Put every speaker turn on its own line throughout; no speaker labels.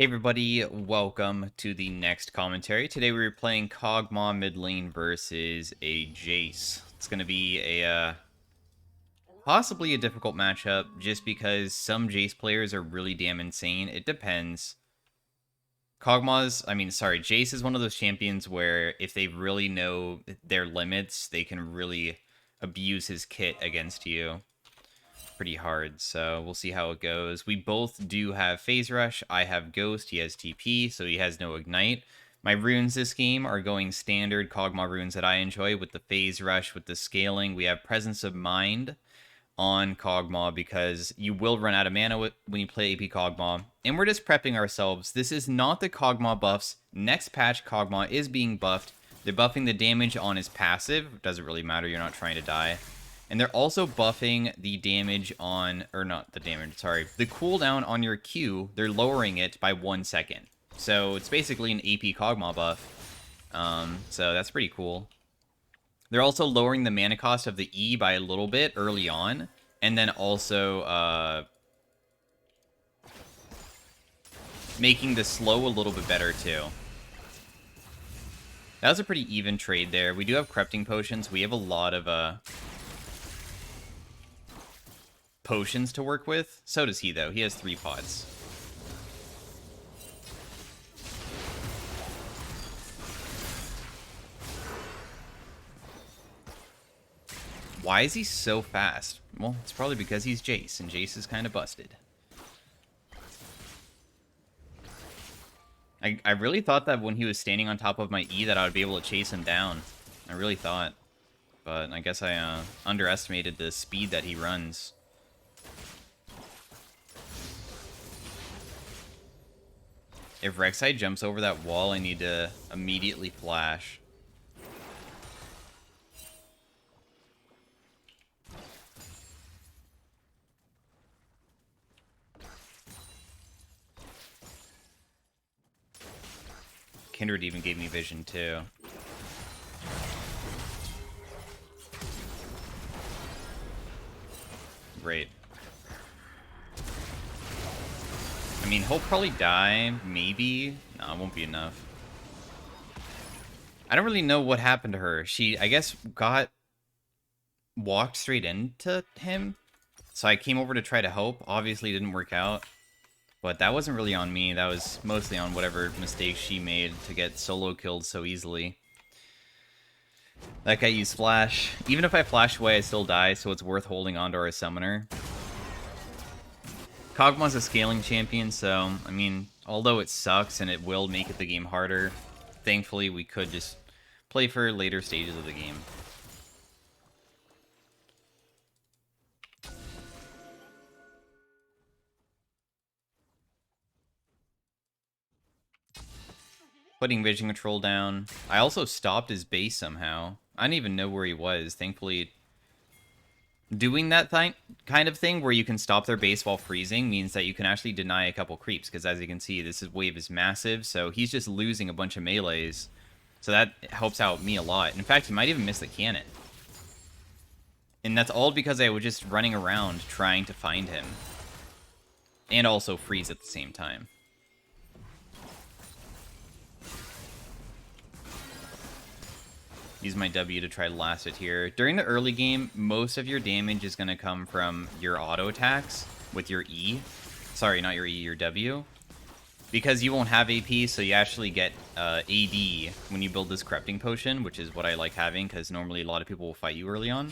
Hey everybody, welcome to the next commentary. Today we were playing Kog'Maw Mid lane versus a Jace. It's going to be a possibly a difficult matchup just because some Jace players are really damn insane. It depends. Jace is one of those champions where if they really know their limits, they can really abuse his kit against you pretty hard, so we'll see how it goes. We both do have Phase Rush. I have Ghost, he has TP, so he has no Ignite. My runes this game are going standard Kog'Maw runes that I enjoy with the Phase Rush, with the scaling. We have Presence of Mind on Kog'Maw because you will run out of mana when you play AP Kog'Maw. And we're just prepping ourselves. This is not the Kog'Maw buffs. Next patch, Kog'Maw is being buffed. They're buffing the damage on his passive. It doesn't really matter, you're not trying to die. And they're also buffing the damage on, or not the damage, sorry, the cooldown on your Q. They're lowering it by 1 second. So it's basically an AP Kog'Maw buff. So that's pretty cool. They're also lowering the mana cost of the E by a little bit early on. And then also making the slow a little bit better too. That was a pretty even trade there. We do have Corrupting Potions. We have a lot of potions to work with. So does he, though. He has 3 pots. Why is he so fast? Well, it's probably because he's Jace, and Jace is kind of busted. I really thought that when he was standing on top of my E that I would be able to chase him down. I really thought. But I guess I underestimated the speed that he runs. If Rek'Sai jumps over that wall, I need to immediately flash. Kindred even gave me vision, too. Great. I mean, he'll probably die, maybe. No, it won't be enough. I don't really know what happened to her. She, I guess, walked straight into him. So I came over to try to help. Obviously, it didn't work out. But that wasn't really on me. That was mostly on whatever mistakes she made to get solo killed so easily. That guy used flash. Even if I flash away, I still die, so it's worth holding onto our summoner. Kog'Maw's a scaling champion, so, I mean, although it sucks and it will make the game harder, thankfully we could just play for later stages of the game. Putting vision control down. I also stopped his base somehow. I didn't even know where he was. Thankfully, doing that kind of thing where you can stop their base while freezing means that you can actually deny a couple creeps, because as you can see, this wave is massive, so he's just losing a bunch of melees. So that helps out me a lot. In fact, he might even miss the cannon. And that's all because I was just running around trying to find him. And also freeze at the same time. Use my W to try to last it here. During the early game, most of your damage is going to come from your auto attacks with your E. Sorry, not your E, your W. Because you won't have AP, so you actually get AD when you build this Corrupting Potion, which is what I like having, because normally a lot of people will fight you early on.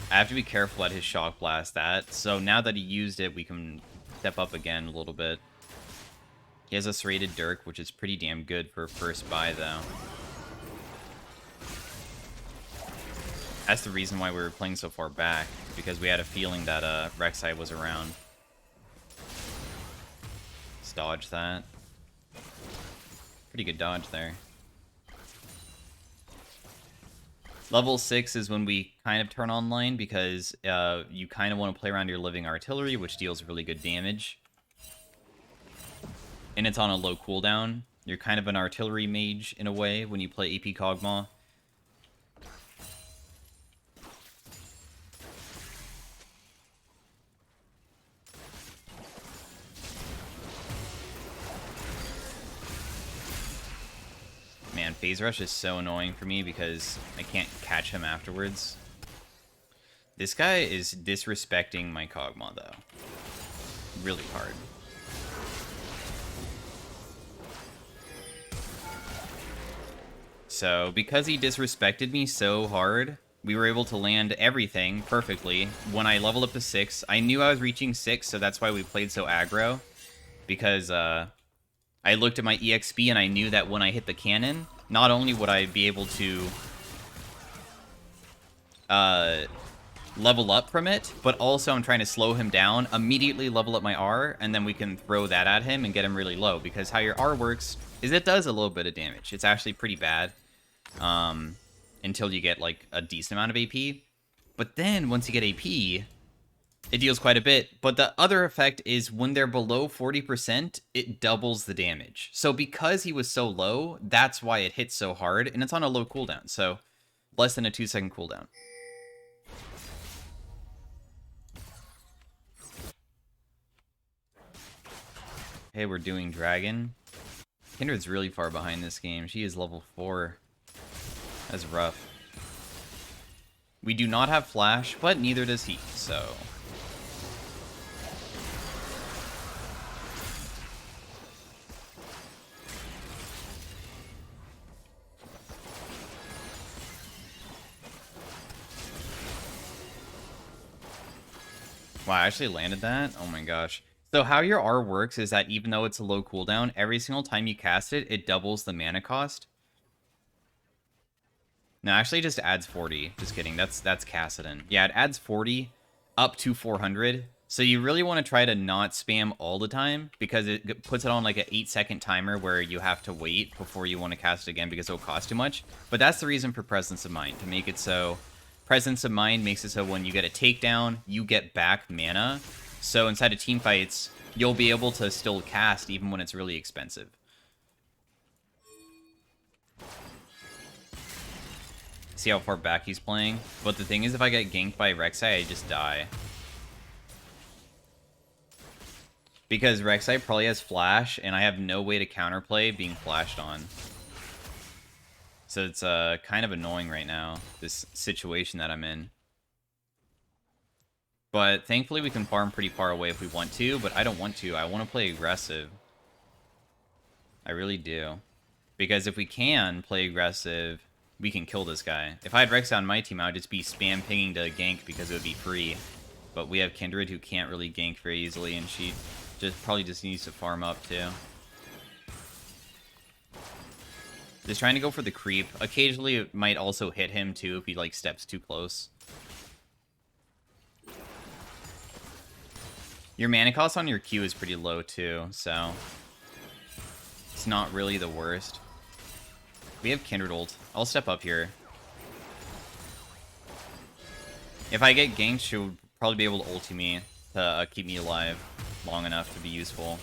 I have to be careful at his Shock Blast that. So now that he used it, we can step up again a little bit. He has a serrated Dirk, which is pretty damn good for first buy, though. That's the reason why we were playing so far back, because we had a feeling that Rek'Sai was around. Let's dodge that. Pretty good dodge there. Level 6 is when we kind of turn online, because you kind of want to play around your living artillery, which deals really good damage. And it's on a low cooldown. You're kind of an artillery mage, in a way, when you play AP Kog'Maw. phase rush is so annoying for me because I can't catch him afterwards. This guy is disrespecting my Kog'Maw, though. Really hard. So, because he disrespected me so hard, we were able to land everything perfectly. When I leveled up to 6, I knew I was reaching 6, so that's why we played so aggro. Because, I looked at my EXP and I knew that when I hit the cannon, not only would I be able to level up from it, but also I'm trying to slow him down, immediately level up my R, and then we can throw that at him and get him really low. Because how your R works is it does a little bit of damage. It's actually pretty bad until you get like a decent amount of AP. But then once you get AP, it deals quite a bit. But the other effect is when they're below 40%, it doubles the damage. So because he was so low, that's why it hits so hard, and it's on a low cooldown. So less than a 2-second cooldown. Hey, we're doing Dragon. Kindred's really far behind this game. She is level 4. That's rough. We do not have Flash, but neither does he, so... Wow, I actually landed that? Oh my gosh. So how your R works is that even though it's a low cooldown, every single time you cast it, it doubles the mana cost. No, actually it just adds 40. Just kidding. That's Kassadin. Yeah, it adds 40 up to 400. So you really want to try to not spam all the time because it puts it on like an 8-second timer where you have to wait before you want to cast it again because it'll cost too much. But that's the reason for Presence of Mind, to make it so... Presence of Mind makes it so when you get a takedown, you get back mana. So inside of teamfights, you'll be able to still cast even when it's really expensive. See how far back he's playing? But the thing is, if I get ganked by Rek'Sai, I just die. Because Rek'Sai probably has Flash, and I have no way to counterplay being flashed on. So it's kind of annoying right now, this situation that I'm in. But thankfully we can farm pretty far away if we want to, but I don't want to. I want to play aggressive. I really do. Because if we can play aggressive, we can kill this guy. If I had Rex on my team, I would just be spam pinging to gank because it would be free. But we have Kindred who can't really gank very easily, and she probably just needs to farm up too. Just trying to go for the creep. Occasionally it might also hit him too if he like steps too close. Your mana cost on your Q is pretty low too, so it's not really the worst. We have Kindred ult. I'll step up here. If I get ganked, she'll probably be able to ulti me to keep me alive long enough to be useful.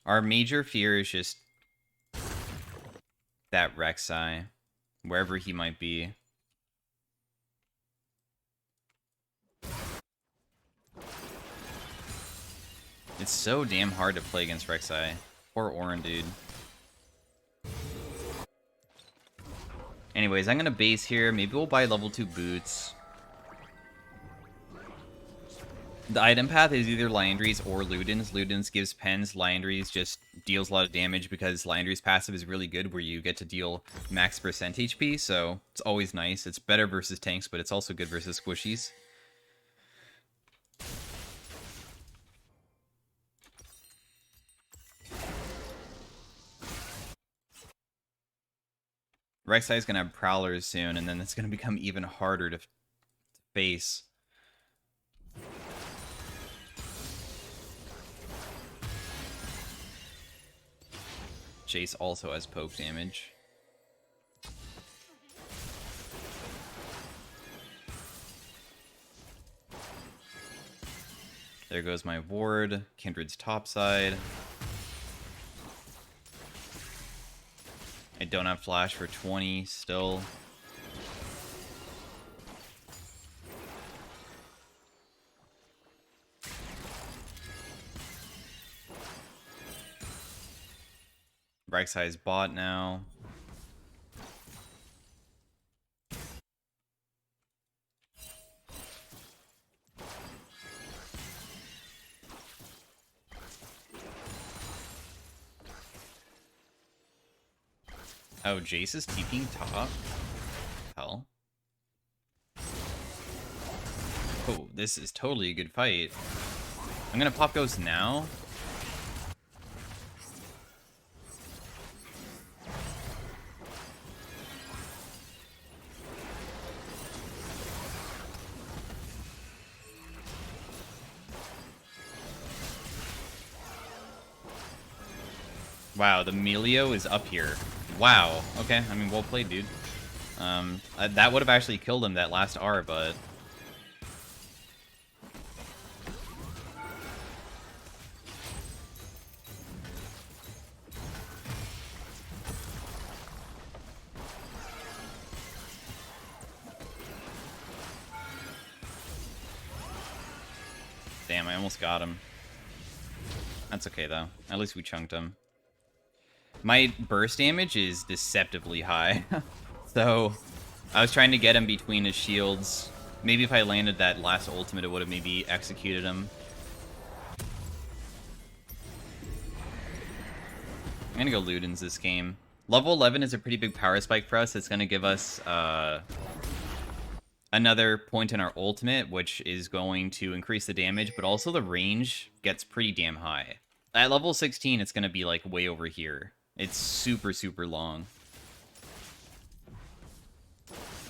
Our major fear is just that Rek'Sai, wherever he might be. It's so damn hard to play against Rek'Sai. Poor Orin, dude. Anyways, I'm gonna base here. Maybe we'll buy level 2 boots. The item path is either Liandry's or Luden's. Luden's gives pens. Liandry's just deals a lot of damage because Liandry's passive is really good where you get to deal max percent HP, so it's always nice. It's better versus tanks, but it's also good versus squishies. Rek'Sai is going to have Prowlers soon, and then it's going to become even harder to face. Jace also has poke damage. There goes my ward. Kindred's topside. I don't have flash for 20 still. Rek'Sai's bot now. Oh, Jace is TPing top? Hell. Oh, this is totally a good fight. I'm gonna pop Ghost now. Wow, the Melio is up here. Wow. Okay, I mean, well played, dude. That would have actually killed him, that last R, but... Damn, I almost got him. That's okay, though. At least we chunked him. My burst damage is deceptively high. So, I was trying to get him between his shields. Maybe if I landed that last ultimate, it would have maybe executed him. I'm gonna go Ludens this game. Level 11 is a pretty big power spike for us. It's gonna give us another point in our ultimate, which is going to increase the damage, but also the range gets pretty damn high. At level 16, it's gonna be like way over here. It's super, super long.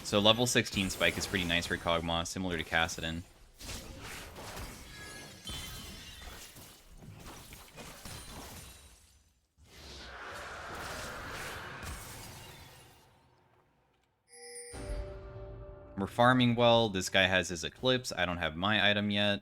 So level 16 spike is pretty nice for Kog'Maw, similar to Kassadin. We're farming well. This guy has his Eclipse. I don't have my item yet.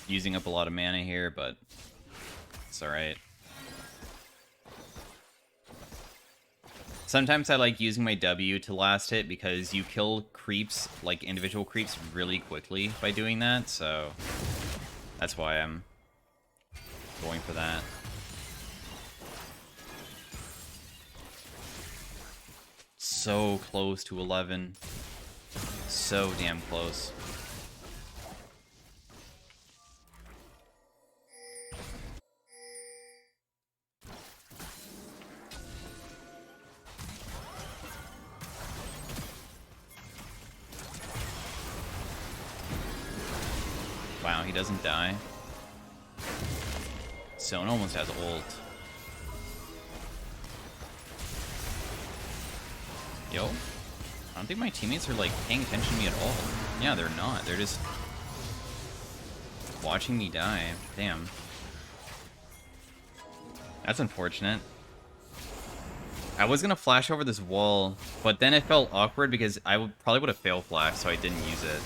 Using up a lot of mana here, but it's alright. Sometimes I like using my W to last hit because you kill creeps, like individual creeps, really quickly by doing that, so that's why I'm going for that. So close to 11. So damn close. Wow, he doesn't die. Sona almost has ult. Yo, I don't think my teammates are like paying attention to me at all. Yeah, they're not. They're just watching me die. Damn. That's unfortunate. I was gonna flash over this wall, but then it felt awkward because I probably would have fail flashed, so I didn't use it.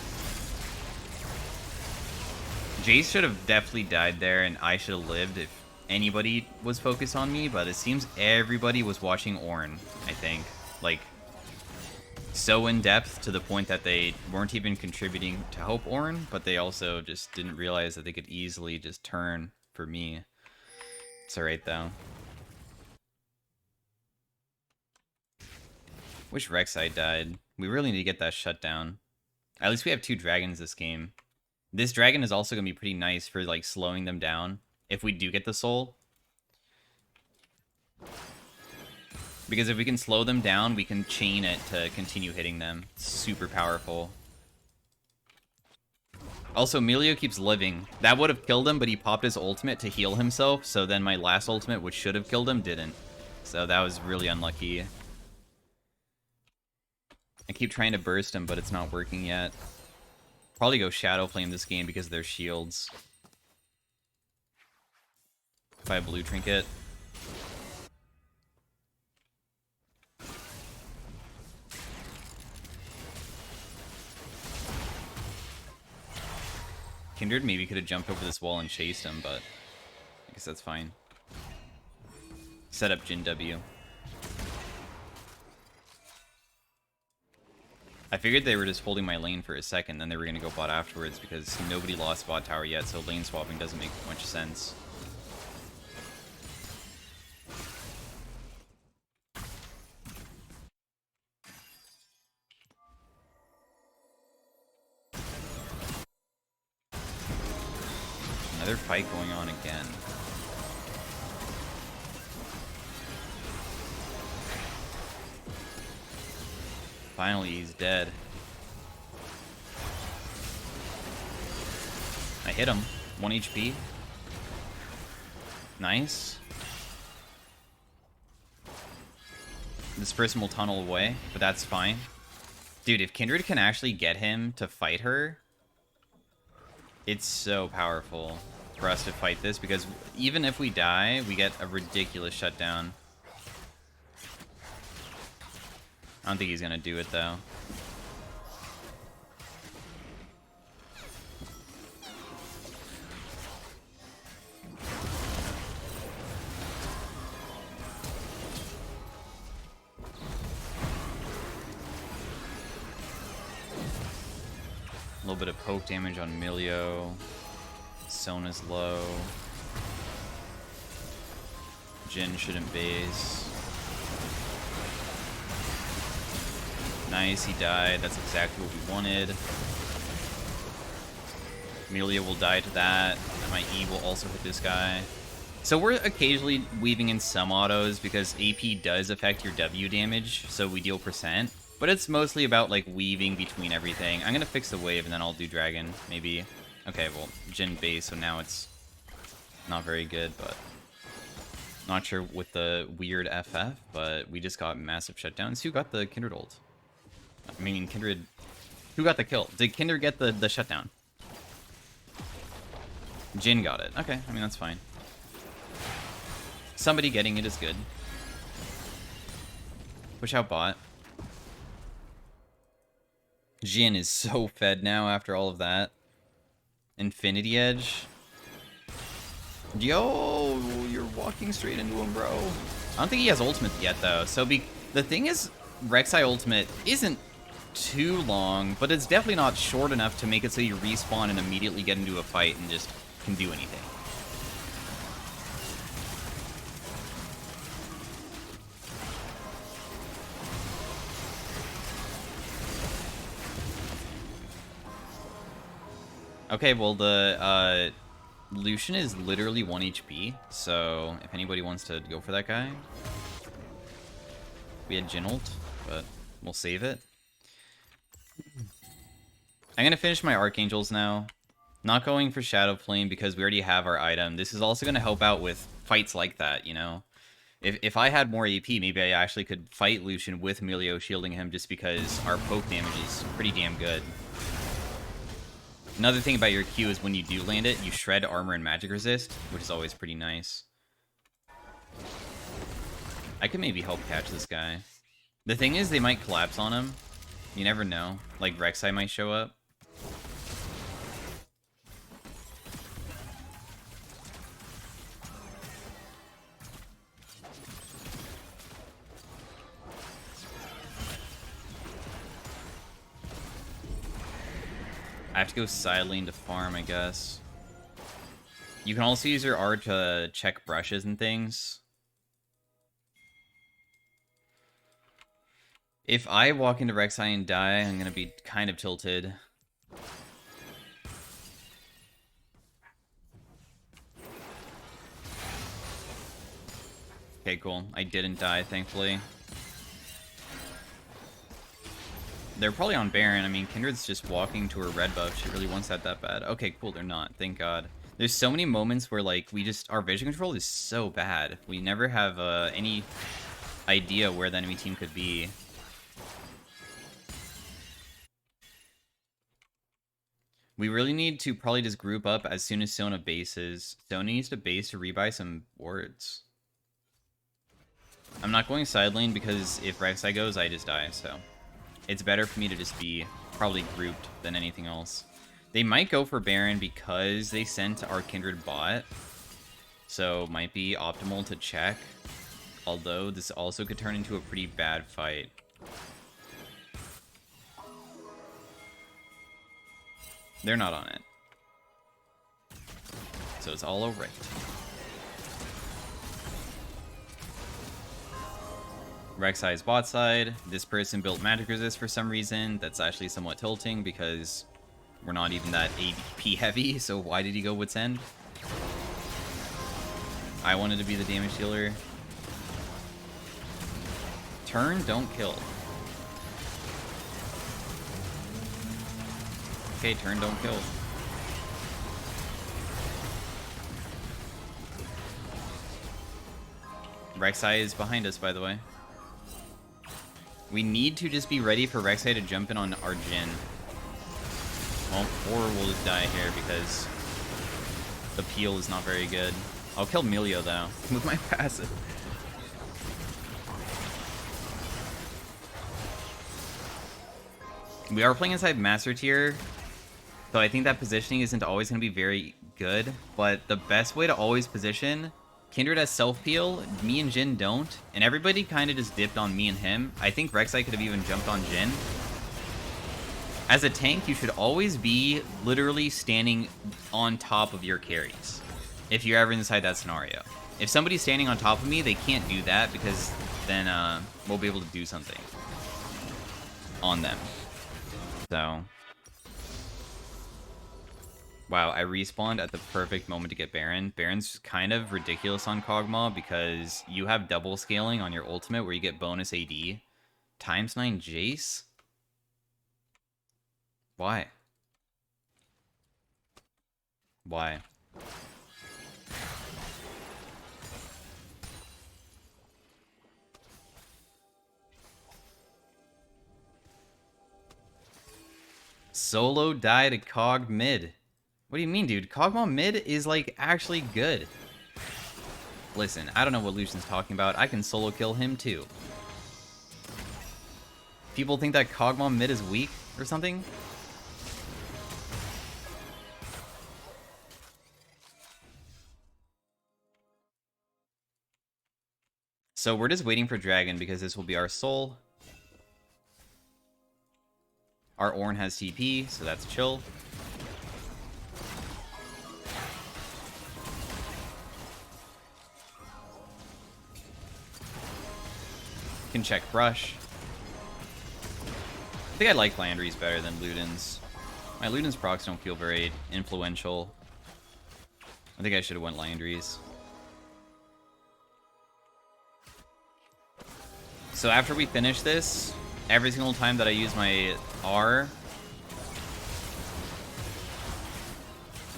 Jace should have definitely died there, and I should have lived if anybody was focused on me, but it seems everybody was watching Ornn, I think. Like, so in depth to the point that they weren't even contributing to help Ornn, but they also just didn't realize that they could easily just turn for me. It's alright, though. Wish Rek'Sai died. We really need to get that shut down. At least we have 2 dragons this game. This dragon is also going to be pretty nice for, like, slowing them down if we do get the soul. Because if we can slow them down, we can chain it to continue hitting them. It's super powerful. Also, Melio keeps living. That would have killed him, but he popped his ultimate to heal himself, so then my last ultimate, which should have killed him, didn't. So that was really unlucky. I keep trying to burst him, but it's not working yet. Probably go Shadow Flame this game because of their shields. If I have Blue Trinket. Kindred maybe could have jumped over this wall and chased him, but I guess that's fine. Set up Jin W. I figured they were just holding my lane for a second, then they were going to go bot afterwards because nobody lost bot tower yet, so lane swapping doesn't make much sense. Another fight going on again. Finally, he's dead. I hit him. 1 HP. Nice. This person will tunnel away, but that's fine. Dude, if Kindred can actually get him to fight her, it's so powerful for us to fight this, because even if we die, we get a ridiculous shutdown. I don't think he's gonna do it, though. A little bit of poke damage on Milio. Sona's low. Jhin shouldn't base. Nice, he died. That's exactly what we wanted. Amelia will die to that. My E will also hit this guy. So we're occasionally weaving in some autos because AP does affect your W damage, so we deal percent. But it's mostly about, like, weaving between everything. I'm gonna fix the wave and then I'll do dragon, maybe. Okay, well, Jhin base, so now it's not very good, but... Not sure with the weird FF, but we just got massive shutdowns. Who got the Kindred ult? I mean, Kindred... Who got the kill? Did Kindred get the shutdown? Jhin got it. Okay, I mean, that's fine. Somebody getting it is good. Push out bot. Jhin is so fed now after all of that. Infinity Edge. Yo, you're walking straight into him, bro. I don't think he has ultimate yet, though. So the thing is, Rek'Sai ultimate isn't too long, but it's definitely not short enough to make it so you respawn and immediately get into a fight and just can do anything. Okay, well, the Lucian is literally 1 HP, so if anybody wants to go for that guy... We had Jhin ult, but we'll save it. I'm gonna finish my Archangels now. Not going for Shadow Flame because we already have our item. This is also gonna help out with fights like that, you know? If I had more AP, maybe I actually could fight Lucian with Emilio shielding him just because our poke damage is pretty damn good. Another thing about your Q is when you do land it, you shred armor and magic resist, which is always pretty nice. I could maybe help catch this guy. The thing is, they might collapse on him. You never know. Like, Rek'Sai might show up. I have to go side lane to farm, I guess. You can also use your R to check brushes and things. If I walk into Rek'Sai and die, I'm gonna be kind of tilted. Okay, cool. I didn't die, thankfully. They're probably on Baron. I mean, Kindred's just walking to her red buff. She really wants that bad. Okay, cool, they're not. Thank God. There's so many moments where, like, our vision control is so bad. We never have any idea where the enemy team could be. We really need to probably just group up as soon as Sona bases. Sona needs to base to rebuy some wards. I'm not going side lane because if Rek'Sai goes, I just die, so... It's better for me to just be probably grouped than anything else. They might go for Baron because they sent our Kindred bot. So might be optimal to check. Although this also could turn into a pretty bad fight. They're not on it. So it's all alright. Rek'Sai's bot side. This person built magic resist for some reason. That's actually somewhat tilting because we're not even that ADP heavy, so why did he go Wit's End? I wanted to be the damage dealer. Turn, don't kill. Okay, turn, don't kill. Rek'Sai is behind us, by the way. We need to just be ready for Rek'Sai to jump in on our Jhin. Well, or we'll just die here because the peel is not very good. I'll kill Milio, though, with my passive. We are playing inside Master Tier, so I think that positioning isn't always going to be very good, but the best way to always position... Kindred has self-peel, me and Jhin don't, and everybody kind of just dipped on me and him. I think Rek'Sai could have even jumped on Jhin. As a tank, you should always be literally standing on top of your carries, if you're ever inside that scenario. If somebody's standing on top of me, they can't do that, because then we'll be able to do something on them. So... Wow, I respawned at the perfect moment to get Baron. Baron's kind of ridiculous on Kog'Maw because you have double scaling on your ultimate where you get bonus AD. Times 9 Jace? Why? Why? Solo died at Kog'Maw Mid. What do you mean, dude? Kog'Maw Mid is, like, actually good. Listen, I don't know what Lucian's talking about. I can solo kill him, too. People think that Kog'Maw Mid is weak or something? So we're just waiting for Dragon because this will be our soul. Our Ornn has TP, so that's chill. Can check Brush. I think I like Landry's better than Luden's. My Luden's procs don't feel very influential. I think I should have went Landry's. So after we finish this, every single time that I use my R,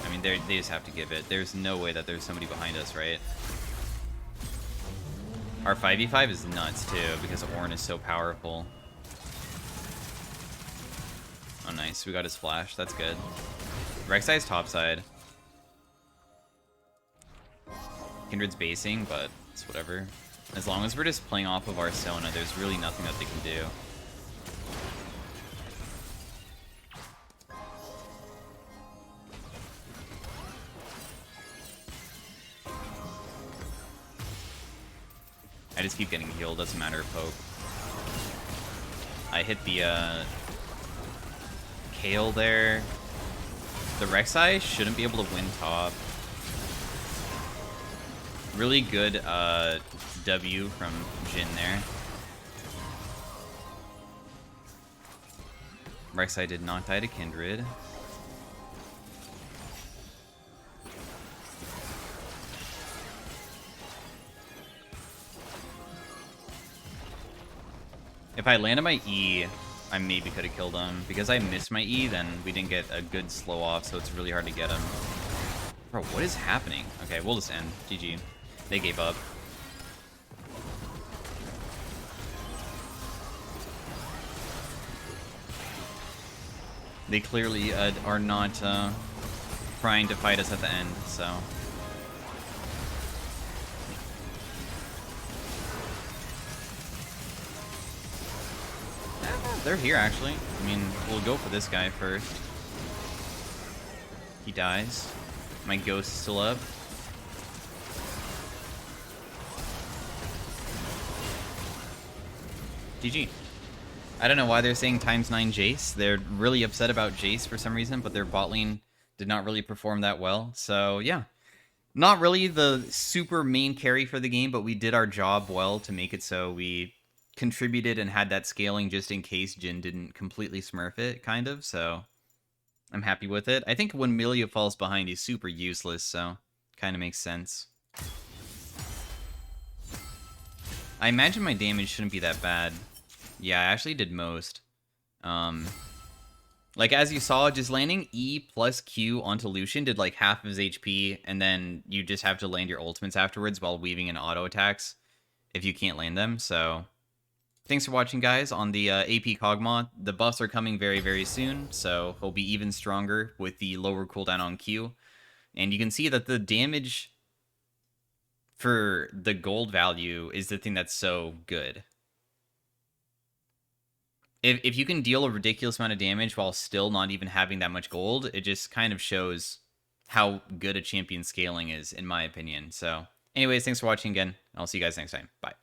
I mean, they just have to give it. There's no way that there's somebody behind us, right? Our 5v5 is nuts, too, because Ornn is so powerful. Oh, nice. We got his flash. That's good. Rek'Sai's topside. Kindred's basing, but it's whatever. As long as we're just playing off of our Sona, there's really nothing that they can do. I just keep getting healed, doesn't matter if poke. I hit the Kale there. The Rek'Sai shouldn't be able to win top. Really good W from Jhin there. Rek'Sai did not die to Kindred. If I landed my E, I maybe could have killed him. Because I missed my E, then we didn't get a good slow off, so it's really hard to get him. Bro, what is happening? Okay, we'll just end. GG. They gave up. They clearly are not trying to fight us at the end, so... They're here, actually. I mean, we'll go for this guy first. He dies. My ghost is still up. GG. I don't know why they're saying ×9 Jace. They're really upset about Jace for some reason, but their bot lane did not really perform that well. So, yeah. Not really the super main carry for the game, but we did our job well to make it so we contributed and had that scaling just in case Jhin didn't completely smurf it, kind of. So, I'm happy with it. I think when Milia falls behind, he's super useless, so kind of makes sense. I imagine my damage shouldn't be that bad. Yeah, I actually did most. Like, as you saw, just landing E plus Q onto Lucian did, like, half of his HP, and then you just have to land your ultimates afterwards while weaving in auto attacks if you can't land them, so... Thanks for watching, guys, on the AP Kog'Maw. The buffs are coming very, very soon, so he'll be even stronger with the lower cooldown on Q. And you can see that the damage for the gold value is the thing that's so good. If you can deal a ridiculous amount of damage while still not even having that much gold, it just kind of shows how good a champion scaling is, in my opinion. So, anyways, thanks for watching again. I'll see you guys next time. Bye.